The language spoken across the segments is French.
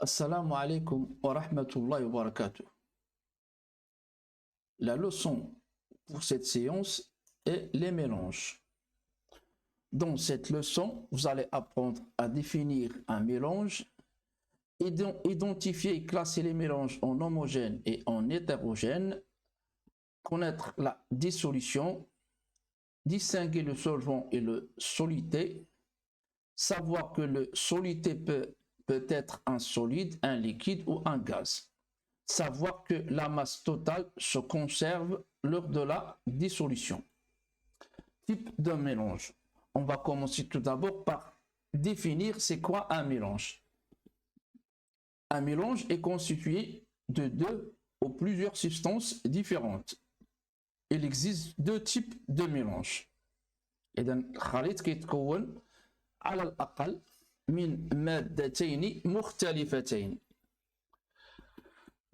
Assalamu alaikum wa rahmatullahi wa barakatuh. La leçon pour cette séance est les mélanges. Dans cette leçon, vous allez apprendre à définir un mélange, identifier et classer les mélanges en homogènes et en hétérogènes, connaître la dissolution, distinguer le solvant et le solité, savoir que le solité peut être un solide, un liquide ou un gaz. Savoir que la masse totale se conserve lors de la dissolution. Type de mélange. On va commencer tout d'abord par définir c'est quoi un mélange. Un mélange est constitué de deux ou plusieurs substances différentes. Il existe deux types de mélanges. إذا خليط كيتكون على الأقل من مادتين مختلفتين.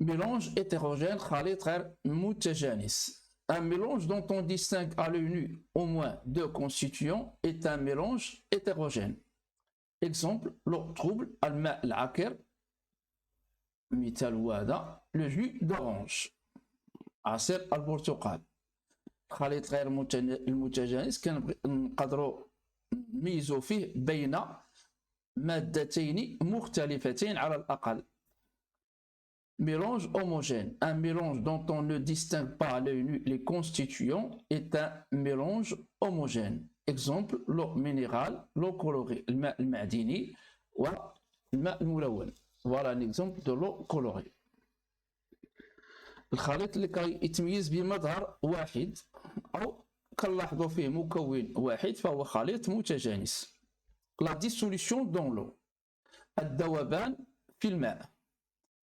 Mélange hétérogène خليط غير متجانس. Un mélange dont on distingue à l'œil nu au moins deux constituants est un mélange hétérogène. Exemple, l'eau trouble, الماء العكر, مثال هذا, le jus d'orange, عصير البرتقال. خليط غير المتجانس كنقدروا نميزوا فيه بين مادتين مختلفتين على الأقل. Mélange homogène. Un mélange dont on ne distingue pas à l'œil nu les constituants est un mélange homogène. Exemple, l'eau minérale, l'eau colorée, الماء المعدني والماء الملون. Voilà un exemple de l'eau colorée. الخليط اللي كيتميز بمظهر واحد أو كنلاحظوا فيه مكون واحد فهو خليط متجانس. La dissolution dans l'eau. الذوبان في الماء.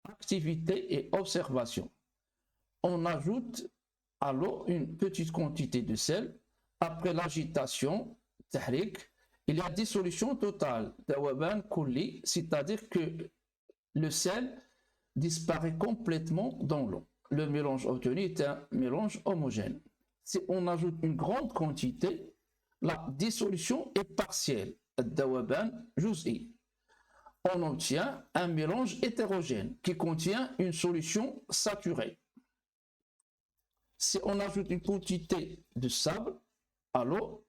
Activité et observation. On ajoute à l'eau une petite quantité de sel. Après l'agitation, tahrik, il y a dissolution totale, dawaban kulli, c'est-à-dire que le sel disparaît complètement dans l'eau. Le mélange obtenu est un mélange homogène. Si on ajoute une grande quantité, la dissolution est partielle, dawaban juz'i. On obtient un mélange hétérogène qui contient une solution saturée. Si on ajoute une quantité de sable à l'eau,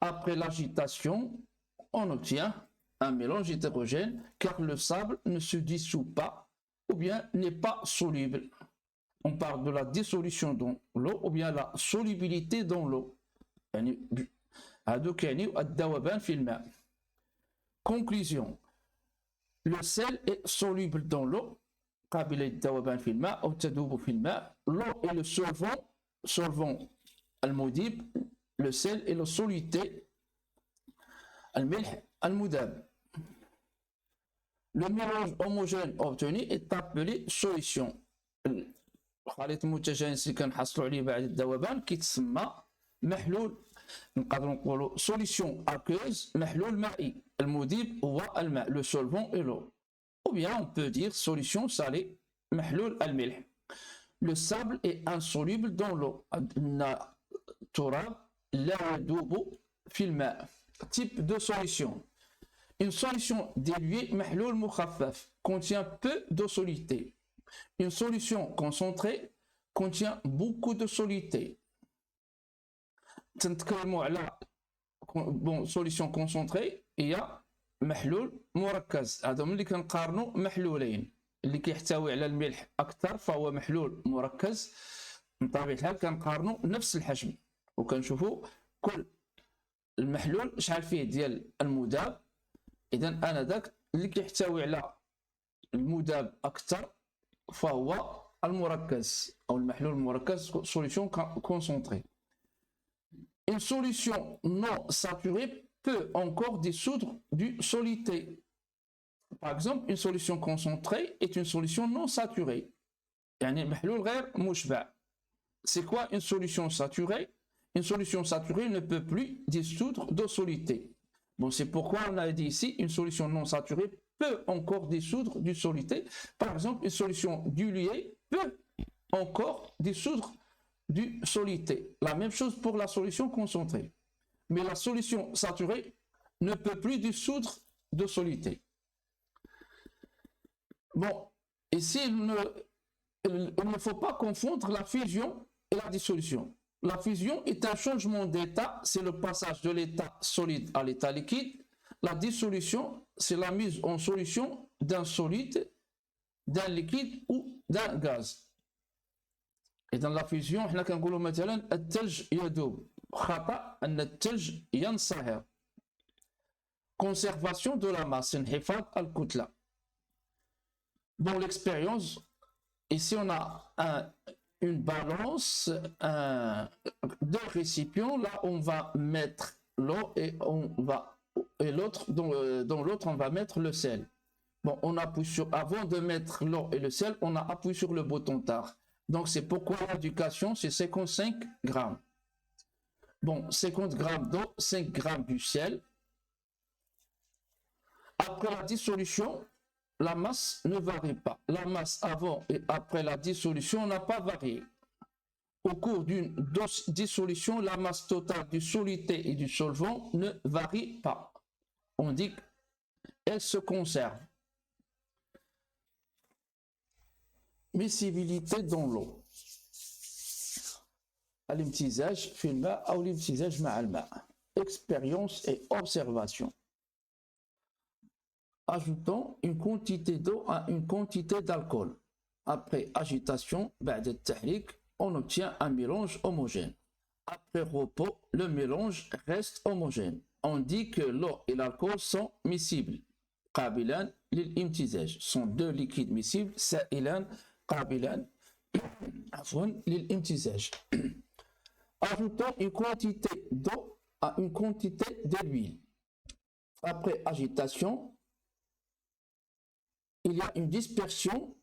après l'agitation, on obtient un mélange hétérogène car le sable ne se dissout pas ou bien n'est pas soluble. On parle de la dissolution dans l'eau ou bien la solubilité dans l'eau. Conclusion. Le sel est soluble dans l'eau. قابل للذوبان في الماء أو تذوب في الماء. L'eau est le solvant المذيب. Le sel est le soluté. الملح المذاب. Le mélange homogène obtenu est appelé solution. الخليط المتجانس اللي كنحصلوا عليه بعد الذوبان كيتسمى محلول. نقدروا نقولوا solution aqueuse, محلول مائي. المذيب هو الماء, le solvant est l'eau. Ou bien on peut dire solution salée, محلول الملح. Le sable est insoluble dans l'eau. التراب لا يذوب في الماء. Type de solution. Une solution diluée, محلول مخفف, contient peu de solidité. Une solution concentrée contient beaucoup de solidité. تنتكلموا على solution concentrée هي محلول مركز. هذا ملي كنقارنوا محلولين اللي كيحتوي على الملح اكثر فهو محلول مركز. بطبيعه الحال كنقارنوا نفس الحجم وكنشوفوا كل المحلول شحال فيه ديال المذاب. اذا انا ذاك اللي كيحتوي على المذاب اكثر فهو المركز او المحلول المركز solution concentrée. Une solution non saturée peut encore dissoudre du solité. Par exemple, une solution concentrée est une solution non saturée. يعني محلول غير مشبع. C'est quoi une solution saturée? Une solution saturée ne peut plus dissoudre d'eau solité. Bon, c'est pourquoi on a dit ici une solution non saturée peut encore dissoudre du solité. Par exemple, une solution diluée peut encore dissoudre du solité. La même chose pour la solution concentrée. Mais la solution saturée ne peut plus dissoudre de solité. Bon, ici, il ne faut pas confondre la fusion et la dissolution. La fusion est un changement d'état, c'est le passage de l'état solide à l'état liquide. La dissolution, c'est la mise en solution d'un solide, d'un liquide ou d'un gaz. Et dans la fusion, احنا كنقولوا مثلا الثلج يذوب. خطأ أن الثلج ينصهر. Conservation de la masse, انحفاظ الكتلة. Dans l'expérience, ici on a une balance, deux récipients. Là, on va mettre l'eau et l'autre, dans l'autre, on va mettre le sel. Bon, on appuie avant de mettre l'eau et le sel, on a appuyé sur le bouton tard. Donc, c'est pourquoi l'éducation, c'est 55 grammes. Bon, 50 grammes d'eau, 5 grammes du sel. Après la dissolution, la masse ne varie pas. La masse avant et après la dissolution n'a pas varié. Au cours d'une dissolution, la masse totale du solide et du solvant ne varie pas. On dit qu'elle se conserve. Miscibilité dans l'eau. الامتزاج في الماء أو الامتزاج مع الماء. Expérience et observation. Ajoutons une quantité d'eau à une quantité d'alcool. Après agitation, بعد التحريك, on obtient un mélange homogène. Après repos, le mélange reste homogène. On dit que l'eau et l'alcool sont miscibles. قابلان للامتزاج. Sont deux liquides miscibles. سائلان قابلان عفوا للامتزاج. Ajoutons une quantité d'eau à une quantité d'huile. Après agitation, il y a une dispersion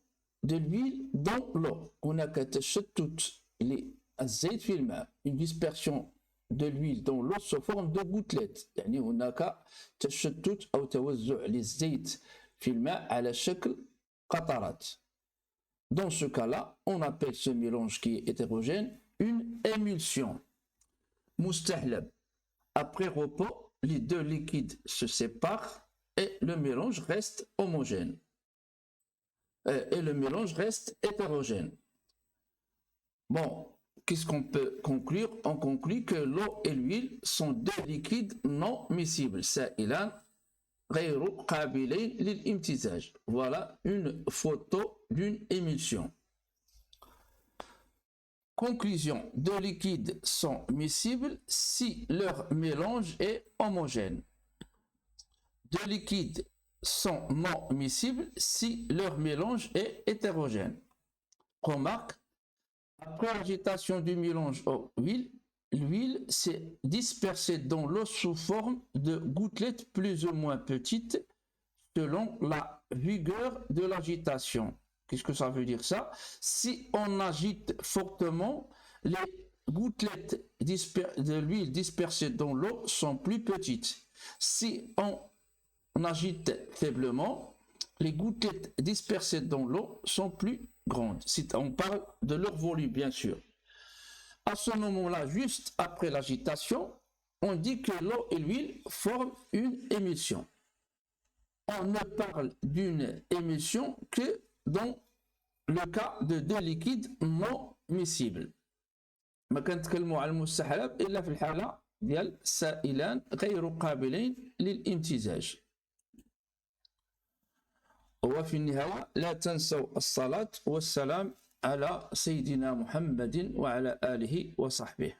de l'huile dans l'eau. هناك تشتت للزيت في الماء. Une dispersion de l'huile dans l'eau sous forme de gouttelettes. يعني هناك تشتت أو توزع للزيت في الماء على شكل قطرات. Dans ce cas-là, on appelle ce mélange qui est hétérogène une émulsion. Mustahlab. Après repos, les deux liquides se séparent et le mélange reste homogène. Et le mélange reste hétérogène. Bon, qu'est-ce qu'on peut conclure? On conclut que l'eau et l'huile sont deux liquides non miscibles. سائلان غير قابلين للامتزاج. Voilà une photo d'une émulsion. Conclusion, deux liquides sont miscibles si leur mélange est homogène. Deux liquides sont non miscibles si leur mélange est hétérogène. Remarque, après l'agitation du mélange eau huile, l'huile s'est dispersée dans l'eau sous forme de gouttelettes plus ou moins petites selon la vigueur de l'agitation. Qu'est-ce que ça veut dire ça? Si on agite fortement, les gouttelettes de l'huile dispersées dans l'eau sont plus petites. Si on agite faiblement, les gouttelettes dispersées dans l'eau sont plus grandes. Si on parle de leur volume, bien sûr. À ce moment-là, juste après l'agitation, on dit que l'eau et l'huile forment une émulsion. On ne parle d'une émulsion que dans le cas de deux liquides non miscibles. ما كنتكلموا على المستحلب إلا في الحالة ديال سائلان غير قابلين للامتزاج. وفي النهاية لا تنسوا الصلاة والسلام على سيدنا محمد وعلى آله وصحبه.